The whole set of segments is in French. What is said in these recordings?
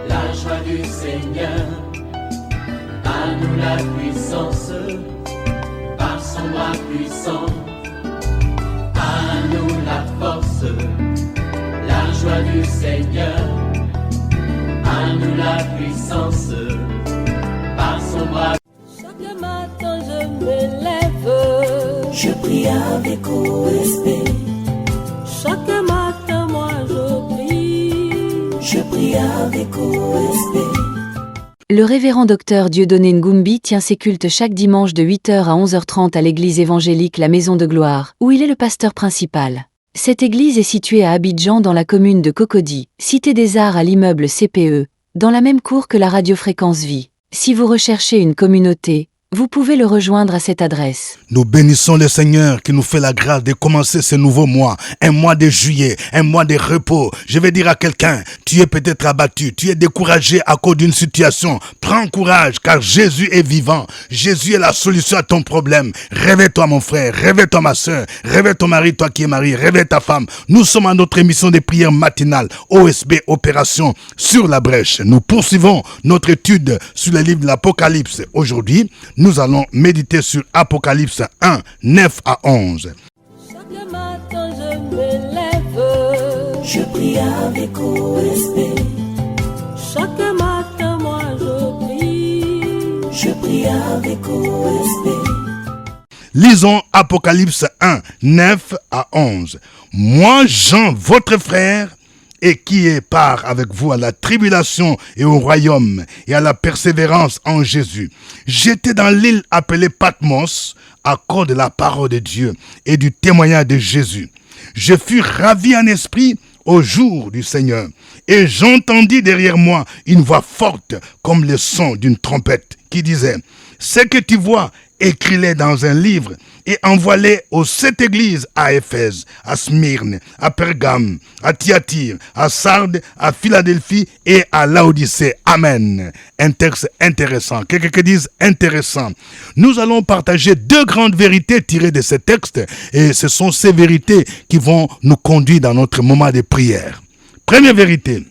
la joie du Seigneur. À nous la puissance, par son bras puissant. À nous la force, la joie du Seigneur. À nous la puissance, par son bras. Chaque matin je me lève, je prie avec OSB. Chaque matin moi je prie avec OSB. Le révérend docteur Dieudonné Ngumbi tient ses cultes chaque dimanche de 8h à 11h30 à l'église évangélique La Maison de Gloire, où il est le pasteur principal. Cette église est située à Abidjan dans la commune de Cocody, cité des Arts à l'immeuble CPE, dans la même cour que la radiofréquence Vie. Si vous recherchez une communauté, vous pouvez le rejoindre à cette adresse. Nous bénissons le Seigneur qui nous fait la grâce de commencer ce nouveau mois, un mois de juillet, un mois de repos. Je vais dire à quelqu'un, tu es peut-être abattu, tu es découragé à cause d'une situation. Prends courage car Jésus est vivant. Jésus est la solution à ton problème. Réveille-toi mon frère, réveille-toi ma soeur, réveille ton mari, toi qui es marié, réveille ta femme. Nous sommes à notre émission de prière matinale, OSB Opération sur la brèche. Nous poursuivons notre étude sur le livre de l'Apocalypse. Aujourd'hui, nous allons méditer sur Apocalypse 1, 9 à 11. Chaque matin je me lève, je prie avec OSB. Chaque matin moi je prie avec OSB. Lisons Apocalypse 1, 9 à 11. Moi, Jean, votre frère, et qui est part avec vous à la tribulation et au royaume et à la persévérance en Jésus. J'étais dans l'île appelée Patmos à cause de la parole de Dieu et du témoignage de Jésus. Je fus ravi en esprit au jour du Seigneur et j'entendis derrière moi une voix forte comme le son d'une trompette qui disait « Ce que tu vois, écris-les dans un livre et envoie-les aux 7 églises à Éphèse, à Smyrne, à Pergame, à Thyatire, à Sardes, à Philadelphie et à Laodicée. Amen. » Un texte intéressant. Quelqu'un qui dise intéressant. Nous allons partager 2 grandes vérités tirées de ce texte et ce sont ces vérités qui vont nous conduire dans notre moment de prière. Première vérité.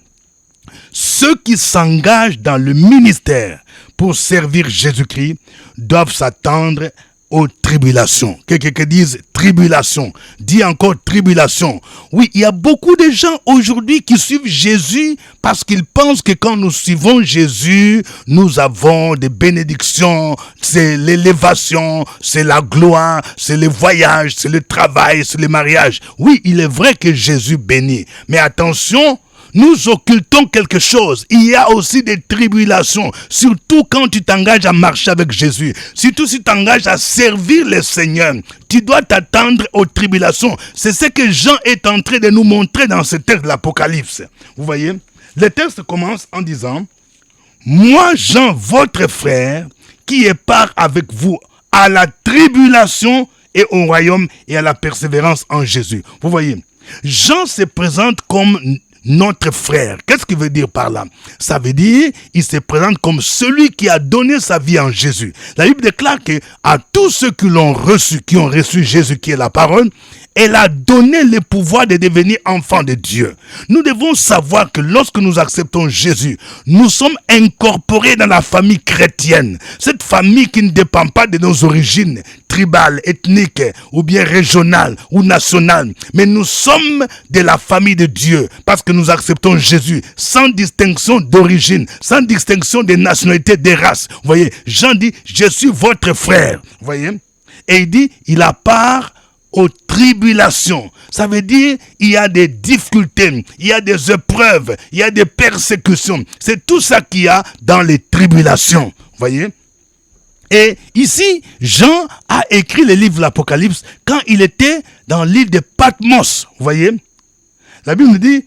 Ceux qui s'engagent dans le ministère pour servir Jésus-Christ doivent s'attendre aux tribulations. Quelqu'un qui dise tribulation. Dis encore tribulation. Oui, il y a beaucoup de gens aujourd'hui qui suivent Jésus parce qu'ils pensent que quand nous suivons Jésus, nous avons des bénédictions, c'est l'élévation, c'est la gloire, c'est le voyage, c'est le travail, c'est le mariage. Oui, il est vrai que Jésus bénit. Mais attention, nous occultons quelque chose. Il y a aussi des tribulations, surtout quand tu t'engages à marcher avec Jésus. Surtout si tu t'engages à servir le Seigneur. Tu dois t'attendre aux tribulations. C'est ce que Jean est en train de nous montrer dans ce texte de l'Apocalypse. Vous voyez, le texte commence en disant « Moi, Jean, votre frère, qui est part avec vous à la tribulation et au royaume et à la persévérance en Jésus. » Vous voyez, Jean se présente comme notre frère. Qu'est-ce qu'il veut dire par là? Ça veut dire, il se présente comme celui qui a donné sa vie en Jésus. La Bible déclare que à tous ceux qui l'ont reçu, qui ont reçu Jésus qui est la parole, elle a donné le pouvoir de devenir enfants de Dieu. Nous devons savoir que lorsque nous acceptons Jésus, nous sommes incorporés dans la famille chrétienne. Cette famille qui ne dépend pas de nos origines tribales, ethniques, ou bien régionales, ou nationales. Mais nous sommes de la famille de Dieu parce que nous acceptons Jésus sans distinction d'origine, sans distinction de nationalité, de race. Vous voyez, Jean dit, je suis votre frère. Vous voyez? Et il dit, il a part aux tribulations. Ça veut dire il y a des difficultés, il y a des épreuves, il y a des persécutions. C'est tout ça qu'il y a dans les tribulations. Vous voyez? Et ici, Jean a écrit le livre de l'Apocalypse quand il était dans l'île de Patmos. Vous voyez? La Bible nous dit,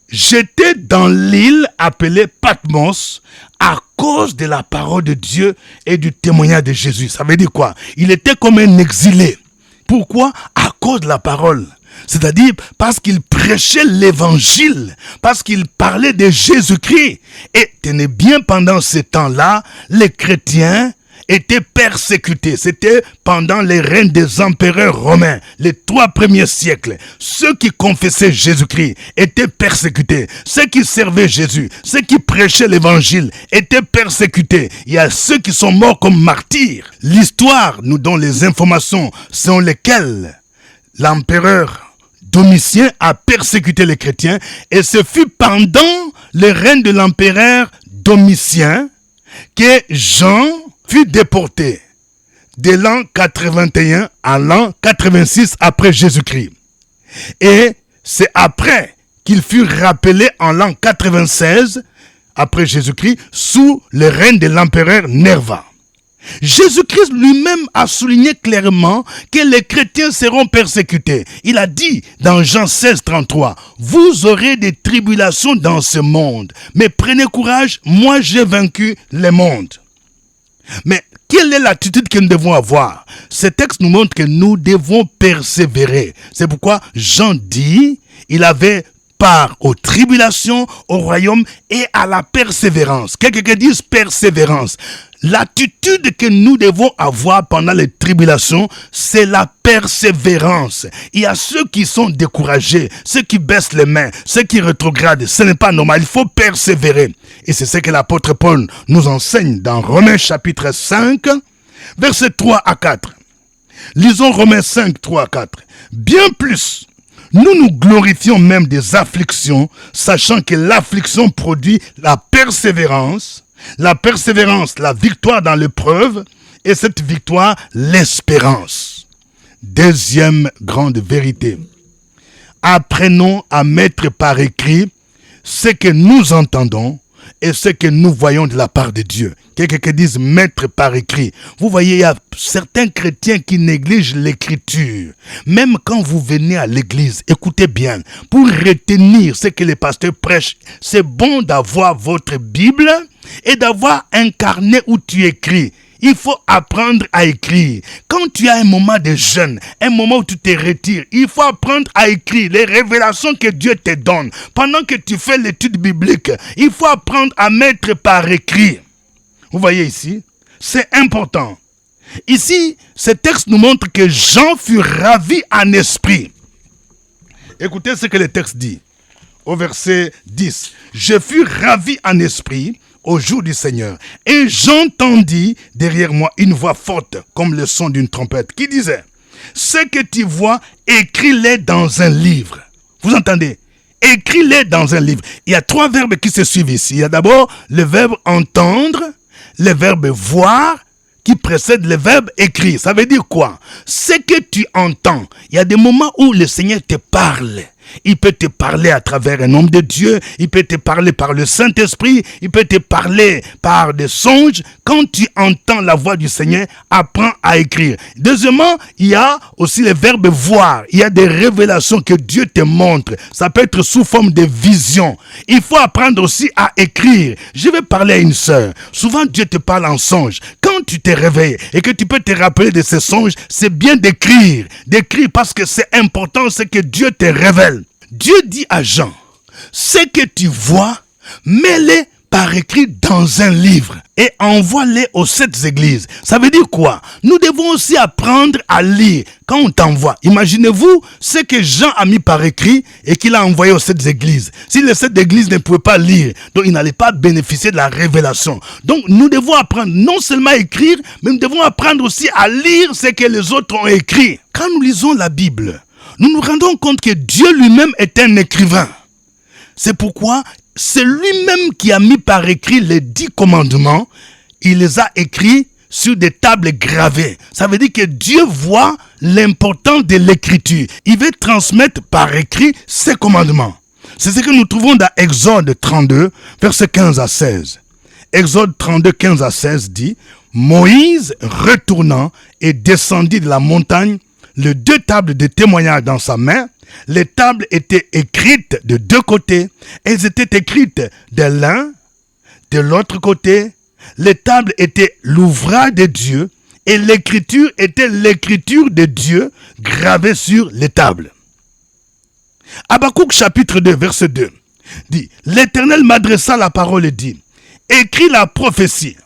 j'étais dans l'île appelée Patmos à cause de la parole de Dieu et du témoignage de Jésus. Ça veut dire quoi? Il était comme un exilé. Pourquoi? À cause de la parole. C'est-à-dire parce qu'il prêchait l'évangile, parce qu'il parlait de Jésus-Christ. Et tenez bien, pendant ce temps-là, les chrétiens étaient persécutés. C'était pendant les règnes des empereurs romains, les 3 premiers siècles. Ceux qui confessaient Jésus-Christ étaient persécutés. Ceux qui servaient Jésus, ceux qui prêchaient l'évangile étaient persécutés. Il y a ceux qui sont morts comme martyrs. L'histoire nous donne les informations selon lesquelles l'empereur Domitien a persécuté les chrétiens, et ce fut pendant le règne de l'empereur Domitien que Jean fut déporté de l'an 81 à l'an 86 après Jésus-Christ. Et c'est après qu'il fut rappelé en l'an 96 après Jésus-Christ sous le règne de l'empereur Nerva. Jésus-Christ lui-même a souligné clairement que les chrétiens seront persécutés. Il a dit dans Jean 16, 33, « Vous aurez des tribulations dans ce monde, mais prenez courage, moi j'ai vaincu le monde. » Mais quelle est l'attitude que nous devons avoir? Ce texte nous montre que nous devons persévérer. C'est pourquoi Jean dit, il avait part aux tribulations, au royaume et à la persévérance. Quelqu'un dit persévérance. L'attitude que nous devons avoir pendant les tribulations, c'est la persévérance. Il y a ceux qui sont découragés, ceux qui baissent les mains, ceux qui rétrogradent. Ce n'est pas normal, il faut persévérer. Et c'est ce que l'apôtre Paul nous enseigne dans Romains chapitre 5, versets 3 à 4. Lisons Romains 5, 3 à 4. Bien plus, nous nous glorifions même des afflictions, sachant que l'affliction produit la persévérance, la victoire dans l'épreuve, et cette victoire, l'espérance. Deuxième grande vérité. Apprenons à mettre par écrit ce que nous entendons et ce que nous voyons de la part de Dieu. Quelqu'un qui disent mettre par écrit. Vous voyez, il y a certains chrétiens qui négligent l'écriture. Même quand vous venez à l'église, écoutez bien, pour retenir ce que les pasteurs prêchent, c'est bon d'avoir votre Bible et d'avoir un carnet où tu écris. Il faut apprendre à écrire. Quand tu as un moment de jeûne, un moment où tu te retires, il faut apprendre à écrire les révélations que Dieu te donne. Pendant que tu fais l'étude biblique, il faut apprendre à mettre par écrit. Vous voyez ici, c'est important. Ici, ce texte nous montre que Jean fut ravi en esprit. Écoutez ce que le texte dit au verset 10. « Je fus ravi en esprit au jour du Seigneur, et j'entendis derrière moi une voix forte, comme le son d'une trompette, qui disait, « Ce que tu vois, écris-les dans un livre. » Vous entendez? Écris-les dans un livre. Il y a 3 verbes qui se suivent ici. Il y a d'abord le verbe entendre, le verbe voir, qui précède le verbe écrire. Ça veut dire quoi? Ce que tu entends, il y a des moments où le Seigneur te parle. Il peut te parler à travers un homme de Dieu, il peut te parler par le Saint-Esprit, il peut te parler par des songes. Quand tu entends la voix du Seigneur, apprends à écrire. Deuxièmement, il y a aussi le verbe voir. Il y a des révélations que Dieu te montre. Ça peut être sous forme de vision. Il faut apprendre aussi à écrire. Je vais parler à une sœur. Souvent, Dieu te parle en songe. Quand tu te réveilles et que tu peux te rappeler de ces songes, c'est bien d'écrire. D'écrire parce que c'est important, c'est que Dieu te révèle. Dieu dit à Jean, ce que tu vois, mets-les par écrit dans un livre et envoie-les aux 7 églises. Ça veut dire quoi? Nous devons aussi apprendre à lire quand on t'envoie. Imaginez-vous ce que Jean a mis par écrit et qu'il a envoyé aux 7 églises. Si les 7 églises ne pouvaient pas lire, donc ils n'allaient pas bénéficier de la révélation. Donc nous devons apprendre non seulement à écrire, mais nous devons apprendre aussi à lire ce que les autres ont écrit. Quand nous lisons la Bible, nous nous rendons compte que Dieu lui-même est un écrivain. C'est pourquoi c'est lui-même qui a mis par écrit les 10 commandements. Il les a écrits sur des tables gravées. Ça veut dire que Dieu voit l'importance de l'écriture. Il veut transmettre par écrit ses commandements. C'est ce que nous trouvons dans Exode 32, versets 15 à 16. Exode 32, 15 à 16 dit, « Moïse, retournant et descendit de la montagne, les 2 tables de témoignage dans sa main. Les tables étaient écrites de 2 côtés. Elles étaient écrites de l'un, de l'autre côté. Les tables étaient l'ouvrage de Dieu et l'écriture était l'écriture de Dieu gravée sur les tables. » Habakkuk chapitre 2 verset 2 dit, « L'Éternel m'adressa la parole et dit, écris la prophétie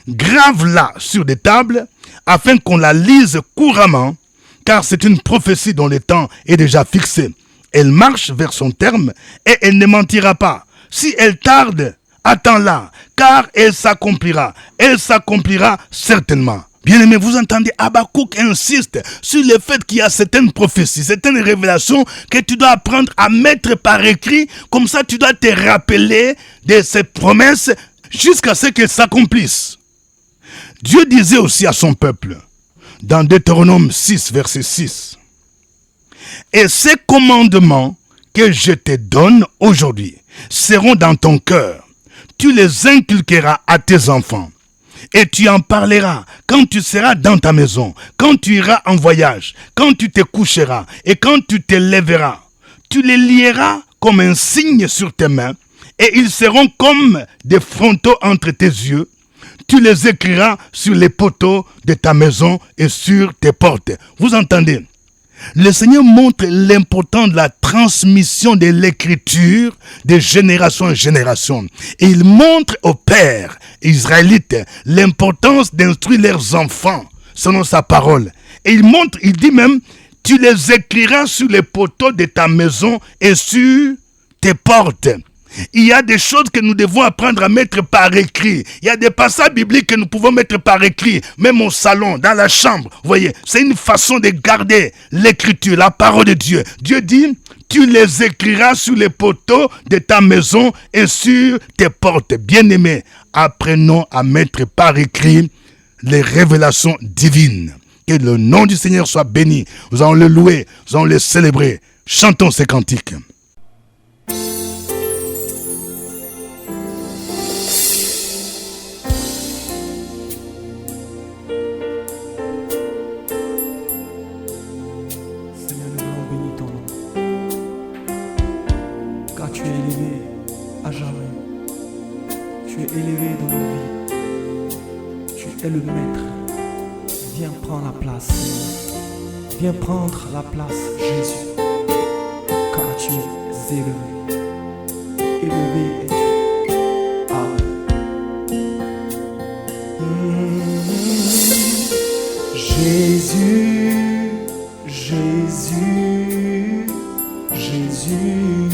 grave-la sur des tables afin qu'on la lise couramment, car c'est une prophétie dont le temps est déjà fixé. Elle marche vers son terme et elle ne mentira pas. Si elle tarde, attends-la, car elle s'accomplira. Elle s'accomplira certainement. Bien-aimés, vous entendez, Habakkuk insiste sur le fait qu'il y a certaines prophéties, certaines révélations que tu dois apprendre à mettre par écrit. Comme ça, tu dois te rappeler de ces promesses jusqu'à ce qu'elles s'accomplissent. Dieu disait aussi à son peuple, dans Deutéronome 6, verset 6, « Et ces commandements que je te donne aujourd'hui seront dans ton cœur. Tu les inculqueras à tes enfants. Et tu en parleras quand tu seras dans ta maison, quand tu iras en voyage, quand tu te coucheras et quand tu te lèveras. Tu les lieras comme un signe sur tes mains et ils seront comme des frontaux entre tes yeux. Tu les écriras sur les poteaux de ta maison et sur tes portes. » Vous entendez? Le Seigneur montre l'importance de la transmission de l'écriture de génération en génération. Et il montre aux pères israélites l'importance d'instruire leurs enfants selon sa parole. Et il dit même, tu les écriras sur les poteaux de ta maison et sur tes portes. Il y a des choses que nous devons apprendre à mettre par écrit. Il y a des passages bibliques que nous pouvons mettre par écrit, même au salon, dans la chambre. Vous voyez, c'est une façon de garder l'écriture, la parole de Dieu. Dieu dit, tu les écriras sur les poteaux de ta maison et sur tes portes. Bien-aimés, apprenons à mettre par écrit les révélations divines. Que le nom du Seigneur soit béni. Nous allons le louer, nous allons le célébrer. Chantons ces cantiques. Élevé dans nos vies, tu es le maître. Viens prendre la place, viens prendre la place, Jésus, car tu es élevé, élevé es-tu. Amen. Jésus, Jésus, Jésus,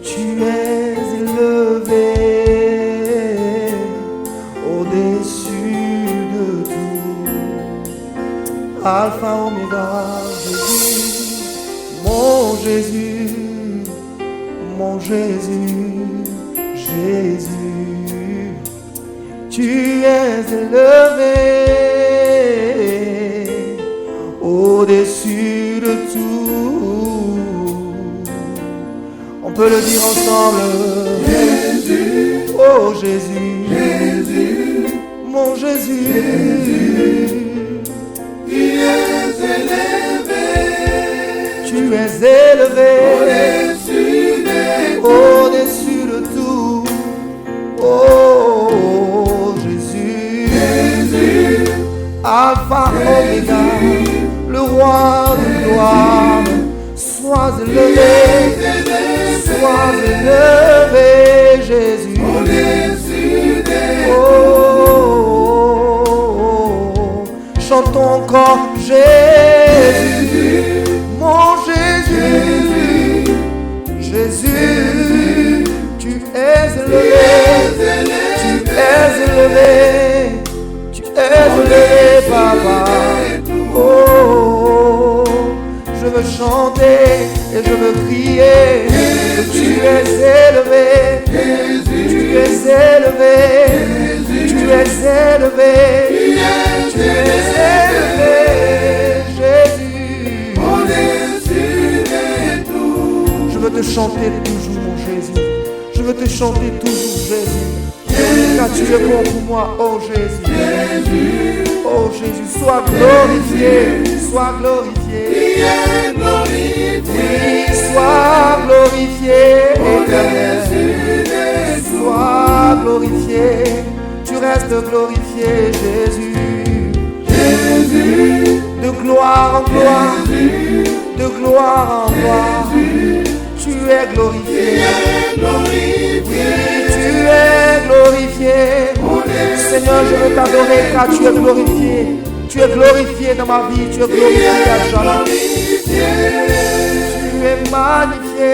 tu es élevé Alpha, Oméga, Jésus, mon Jésus, mon Jésus, Jésus, tu es élevé au-dessus de tout. On peut le dire ensemble. Jésus, oh Jésus, Jésus, mon Jésus, Jésus. Tu es élevé au-dessus de tout. Oh Jésus, Jésus, Alpha, Oméga, le roi de gloire, sois élevé, Jésus. Chantons encore Jésus, mon Jésus, Jésus, tu es élevé, tu es élevé, Papa. Oh, je veux chanter et je veux crier que tu es élevé, tu es élevé, tu es élevé, tu es élevé, Jésus. Je veux te chanter toujours, mon Jésus. Je veux te chanter toujours, Jésus. Car tu es bon pour moi, oh Jésus. Oh Jésus, sois glorifié, sois glorifié. Oui, sois glorifié, éternel. Sois glorifié, tu restes glorifié, Jésus. De gloire en gloire, de gloire en gloire, tu es glorifié. Oui, tu es glorifié. Seigneur, je veux t'adorer car tu es glorifié. Tu es glorifié dans ma vie, tu es glorifié à jamais. Tu es magnifié.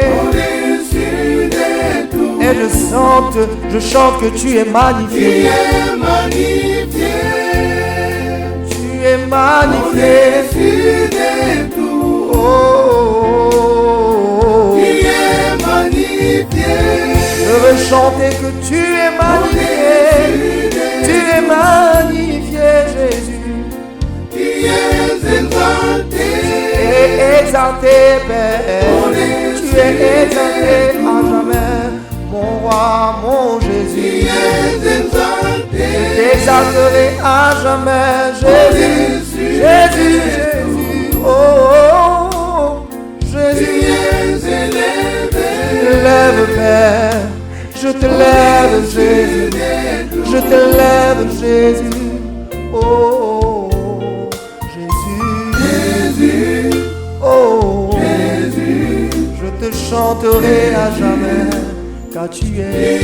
Et je chante que tu es magnifié. Tu es magnifié. Oh, je veux chanter que tu es magnifié. Tu es magnifié, Jésus. Et exalté, Père. Tu es exalté à jamais. Mon roi, mon Jésus. Je t'exalterai à jamais, Jésus. Jésus, Jésus. Oh, Jésus. Je te lève, Père. Je te lève, Jésus. Je te lève, Jésus. Oh, Jésus. Oh, Jésus. Je te chanterai à jamais, car tu es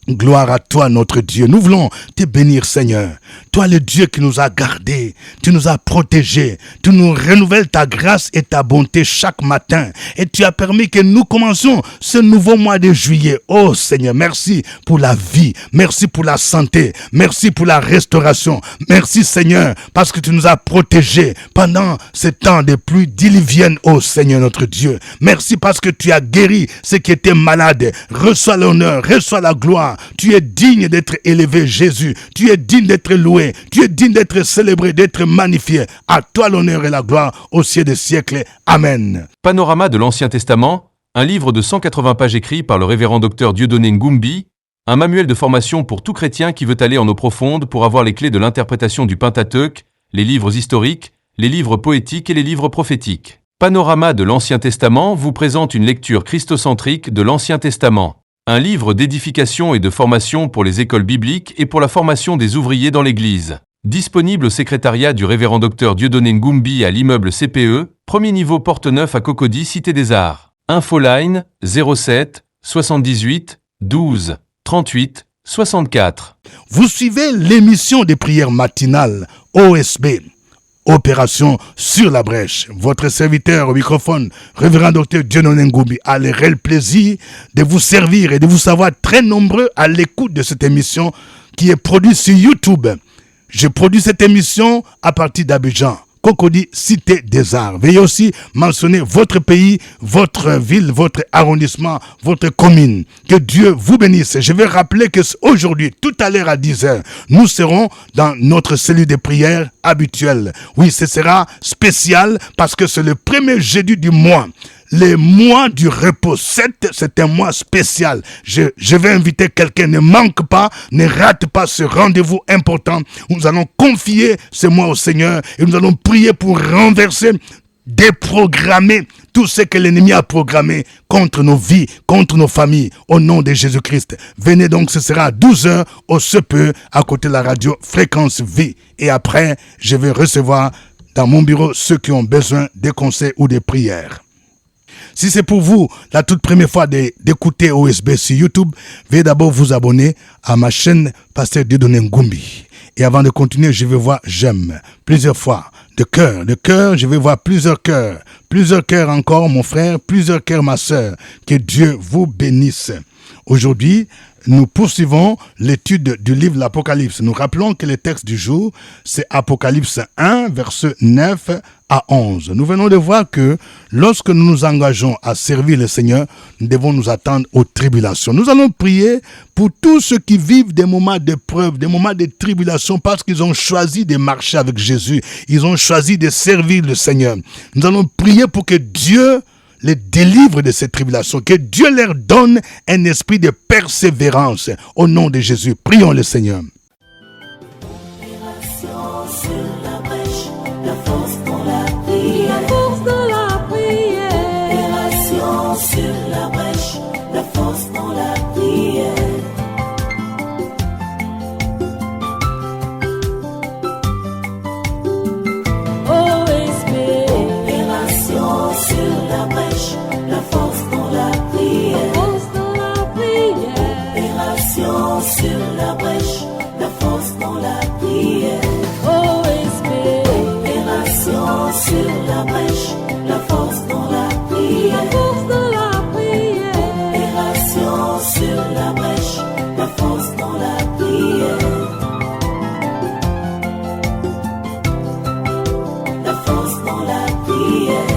Gloire à toi, notre Dieu. Nous voulons te bénir, Seigneur. Toi, le Dieu qui nous a gardés, tu nous as protégés, tu nous renouvelles ta grâce et ta bonté chaque matin. Et tu as permis que nous commencions ce nouveau mois de juillet. Oh Seigneur, merci pour la vie, merci pour la santé, merci pour la restauration. Merci Seigneur, parce que tu nous as protégés pendant ce temps de pluie diluvienne, oh Seigneur notre Dieu. Merci parce que tu as guéri ceux qui étaient malades. Reçois l'honneur, reçois la gloire. Tu es digne d'être élevé, Jésus. Tu es digne d'être loué. Tu es digne d'être célébré, d'être magnifié. À toi l'honneur et la gloire au ciel des siècles. Amen. Panorama de l'Ancien Testament, un livre de 180 pages écrit par le révérend docteur Dieudonné Ngumbi, un manuel de formation pour tout chrétien qui veut aller en eau profonde pour avoir les clés de l'interprétation du Pentateuque, les livres historiques, les livres poétiques et les livres prophétiques. Panorama de l'Ancien Testament vous présente une lecture christocentrique de l'Ancien Testament. Un livre d'édification et de formation pour les écoles bibliques et pour la formation des ouvriers dans l'Église. Disponible au secrétariat du révérend docteur Dieudonné Ngumbi à l'immeuble CPE, premier niveau Porte Neuf à Cocody, Cité des Arts. Infoline 07 78 12 38 64. Vous suivez l'émission des prières matinales OSB. Opération sur la brèche. Votre serviteur au microphone, révérend docteur Dieudonné Ngumbi, a le réel plaisir de vous servir et de vous savoir très nombreux à l'écoute de cette émission qui est produite sur YouTube. Je produis cette émission à partir d'Abidjan, Cocody, Cité des Arts. Veuillez aussi mentionner votre pays, votre ville, votre arrondissement, votre commune. Que Dieu vous bénisse. Je vais rappeler que aujourd'hui, tout à l'heure à 10h, nous serons dans notre cellule de prière habituelle. Oui, ce sera spécial parce que c'est le premier jeudi du mois. Le mois du repos 7, c'est un mois spécial. Je vais inviter quelqu'un, ne manque pas, ne rate pas ce rendez-vous important. Nous allons confier ce mois au Seigneur et nous allons prier pour renverser, déprogrammer tout ce que l'ennemi a programmé contre nos vies, contre nos familles, au nom de Jésus-Christ. Venez donc, ce sera à 12h au CPE, à côté de la radio Fréquence Vie. Et après, je vais recevoir dans mon bureau ceux qui ont besoin de conseils ou de prières. Si c'est pour vous la toute première fois d'écouter OSB sur YouTube, veuillez d'abord vous abonner à ma chaîne Pasteur Dieudonné Ngumbi. Et avant de continuer, je vais voir j'aime plusieurs fois. De cœur, je vais voir plusieurs cœurs encore mon frère, plusieurs cœurs ma sœur. Que Dieu vous bénisse. Aujourd'hui, nous poursuivons l'étude du livre de l'Apocalypse. Nous rappelons que le texte du jour, c'est Apocalypse 1, versets 9 à 11. Nous venons de voir que lorsque nous nous engageons à servir le Seigneur, nous devons nous attendre aux tribulations. Nous allons prier pour tous ceux qui vivent des moments d'épreuve, des moments de tribulation, parce qu'ils ont choisi de marcher avec Jésus. Ils ont choisi de servir le Seigneur. Nous allons prier pour que Dieu les délivre de ces tribulations, que Dieu leur donne un esprit de persévérance. Au nom de Jésus, prions le Seigneur. Opération sur la brèche, la force dans la prière. La force dans la prière. Opération sur la brèche, la force dans la prière. sur la brèche, la force dans la prière. OSP, Opération sur la brèche, la force dans la prière. force de la prière. Opération sur la brèche, la force dans la prière. La force dans la prière.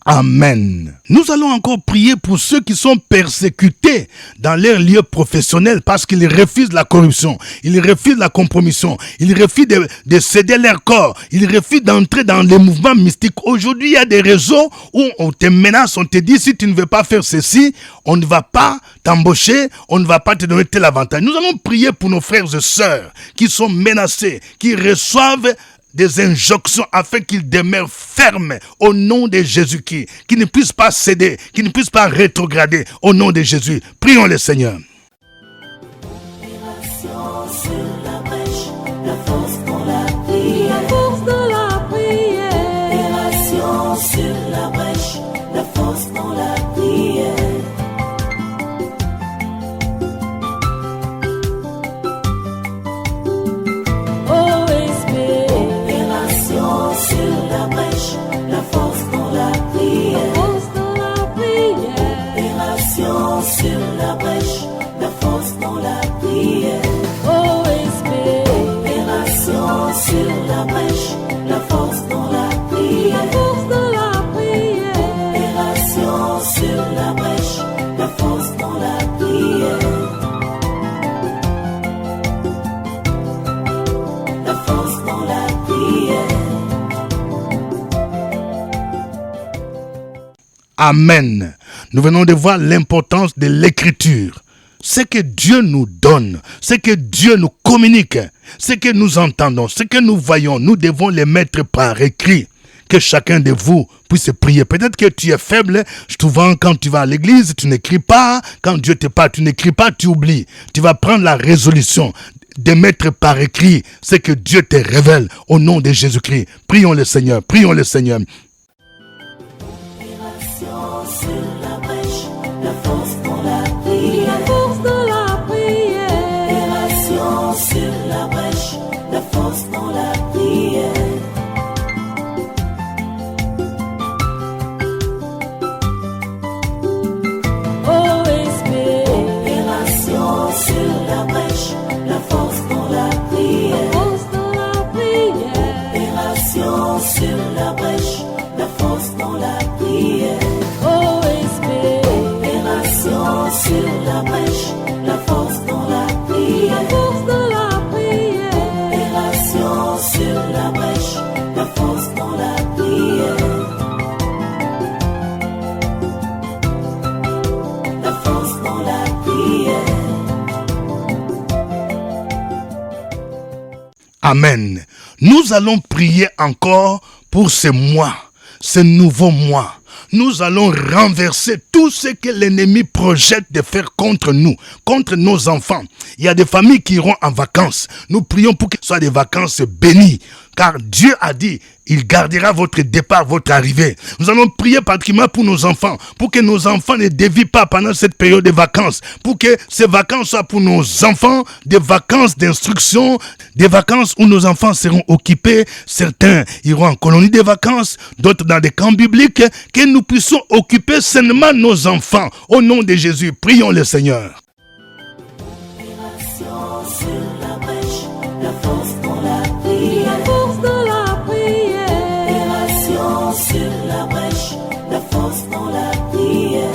Amen. Nous allons encore prier pour ceux qui sont persécutés dans leur lieu professionnel parce qu'ils refusent la corruption, ils refusent la compromission, ils refusent de céder leur corps, ils refusent d'entrer dans les mouvements mystiques. Aujourd'hui, il y a des réseaux où on te menace, on te dit si tu ne veux pas faire ceci, on ne va pas t'embaucher, on ne va pas te donner tel avantage. Nous allons prier pour nos frères et sœurs qui sont menacés, qui reçoivent des injonctions afin qu'ils demeurent fermes au nom de Jésus-Christ, qu'ils ne puissent pas céder, qu'ils ne puissent pas rétrograder au nom de Jésus. Prions le Seigneur. Opération sur la brèche, la force dans la prière. Force de la prière. Opération sur la brèche, la force dans la prière. OSP, Opération sur la brèche, la force dans la prière. force de la prière. Opération sur la brèche, la force dans la prière. OSP, Opération sur la brèche, la force dans la prière. force de la prière. Opération sur la brèche, la force dans la prière. La force dans la prière. Amen. Nous venons de voir l'importance de l'écriture. Ce que Dieu nous donne, ce que Dieu nous communique, ce que nous entendons, ce que nous voyons, nous devons les mettre par écrit. Que chacun de vous puisse prier. Peut-être que tu es faible. Souvent, quand tu vas à l'église, tu n'écris pas. Quand Dieu te parle, tu n'écris pas, tu oublies. Tu vas prendre la résolution de mettre par écrit ce que Dieu te révèle au nom de Jésus-Christ. Prions le Seigneur, prions le Seigneur. Opération sur la brèche, la force dans la prière. Force de la prière. Opération sur la brèche, la force dans la prière. OSP, Opération sur la brèche, la force dans la prière. force de la prière. Opération sur la brèche, la force dans la prière. OSP, Opération sur la brèche, la force dans la prière. force de la prière. Opération sur la brèche, la force dans la prière. La force dans la prière. Amen. Nous allons prier encore pour ce mois, ce nouveau mois. Nous allons renverser tout ce que l'ennemi projette de faire contre nous, contre nos enfants. Il y a des familles qui iront en vacances. Nous prions pour que ce soit des vacances bénies. Car Dieu a dit, il gardera votre départ, votre arrivée. Nous allons prier particulièrement pour nos enfants, pour que nos enfants ne dévient pas pendant cette période de vacances, pour que ces vacances soient pour nos enfants des vacances d'instruction, des vacances où nos enfants seront occupés. Certains iront en colonie de vacances, d'autres dans des camps bibliques, que nous puissions occuper sainement nos enfants. Au nom de Jésus, prions le Seigneur. Opération sur la brèche, la force dans la prière. Force de la prière. Opération sur la brèche, la force dans la prière.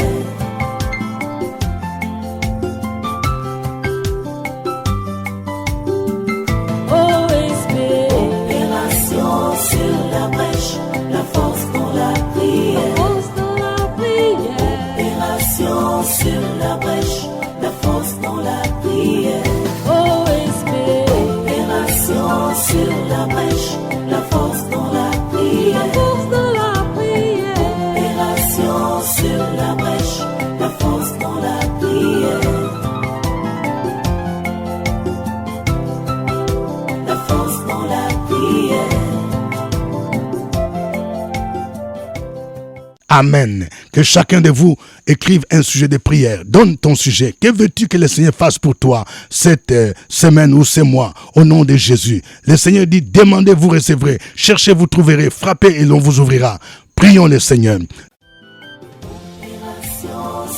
OSP, Opération sur la brèche, la force dans la prière. force de la prière. Opération sur la brèche, la force dans la prière. OSP, Opération sur la brèche, la force dans la prière. force de la prière. Opération sur la brèche, la force dans la prière. La force dans la prière. Amen. Que chacun de vous écrive un sujet de prière. Donne ton sujet. Que veux-tu que le Seigneur fasse pour toi cette semaine ou ce mois au nom de Jésus? Le Seigneur dit, demandez, vous recevrez. Cherchez, vous trouverez. Frappez et l'on vous ouvrira. Prions le Seigneur.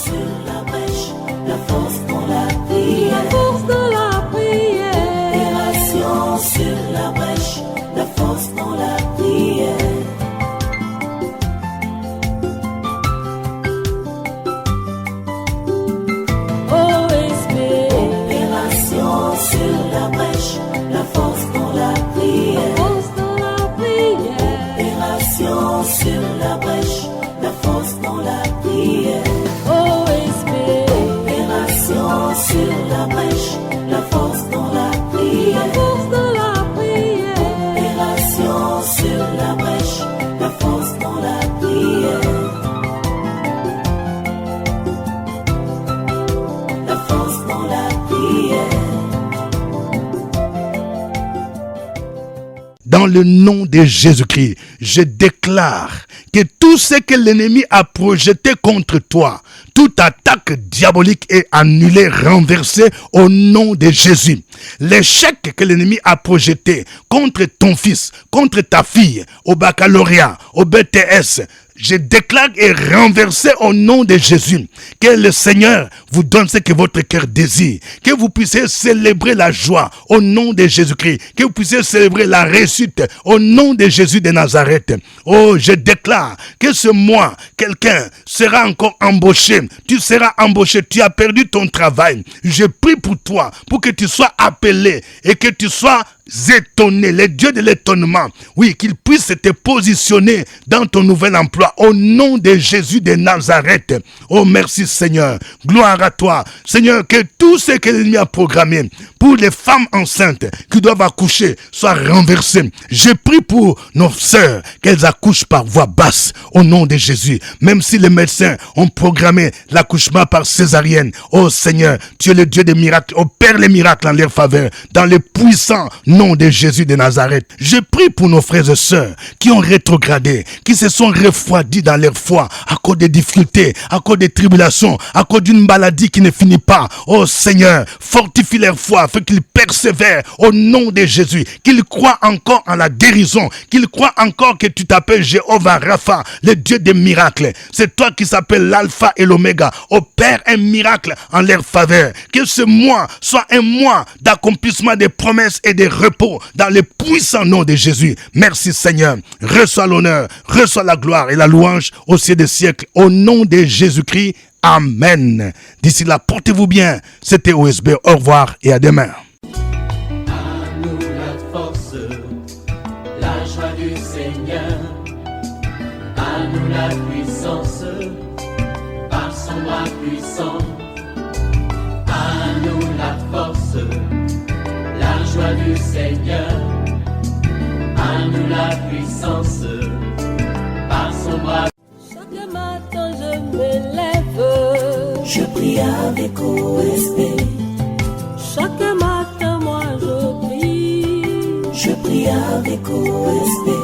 Sur la brèche, la force dans la prière. La force dans la prière. Opération sur la brèche, la force dans la prière. OSB. Opération sur la brèche, la force dans la prière. Force dans la prière. Opération sur la brèche, la force dans la prière. OSB. Opération sur la brèche, la force dans la prière. Force dans la prière. Opération sur la brèche, la force dans la prière. La force dans la prière. Dans le nom de Jésus-Christ, je déclare que tout ce que l'ennemi a projeté contre toi, toute attaque diabolique est annulée, renversée au nom de Jésus. L'échec que l'ennemi a projeté contre ton fils, contre ta fille, au baccalauréat, au BTS, je déclare et renversé au nom de Jésus. Que le Seigneur vous donne ce que votre cœur désire. Que vous puissiez célébrer la joie au nom de Jésus-Christ. Que vous puissiez célébrer la réussite au nom de Jésus de Nazareth. Oh, je déclare que ce mois, quelqu'un sera encore embauché. Tu seras embauché. Tu as perdu ton travail. Je prie pour toi, pour que tu sois appelé et que tu sois étonné, le Dieu de l'étonnement, oui, qu'il puisse te positionner dans ton nouvel emploi au nom de Jésus de Nazareth. Oh, merci Seigneur, gloire à toi Seigneur, que tout ce que l'ennemi a programmé pour les femmes enceintes qui doivent accoucher soit renversé. Je prie pour nos sœurs qu'elles accouchent par voie basse au nom de Jésus, même si les médecins ont programmé l'accouchement par césarienne. Oh Seigneur, tu es le Dieu des miracles, opère les miracles en leur faveur dans le puissant nom de Jésus de Nazareth. Je prie pour nos frères et sœurs qui ont rétrogradé, qui se sont refroidis dans leur foi à cause des difficultés, à cause des tribulations, à cause d'une maladie qui ne finit pas. Oh Seigneur, fortifie leur foi afin qu'ils persévèrent au nom de Jésus, qu'ils croient encore en la guérison, qu'ils croient encore que tu t'appelles Jéhovah Rapha, le Dieu des miracles. C'est toi qui s'appelles l'alpha et l'oméga. Opère un miracle en leur faveur. Que ce mois soit un mois d'accomplissement des promesses et des repos dans le puissant nom de Jésus. Merci Seigneur. Reçois l'honneur, reçois la gloire et la louange au ciel des siècles. Au nom de Jésus-Christ. Amen. D'ici là, portez-vous bien. C'était OSB. Au revoir et à demain. À nous la force, la joie du Seigneur. À nous la puissance, par son bras puissant. À nous la force, la joie du Seigneur. À nous la puissance, par son bras. Chaque matin je me lève. Je prie avec OSB. Chaque matin moi je prie. Je prie avec OSB.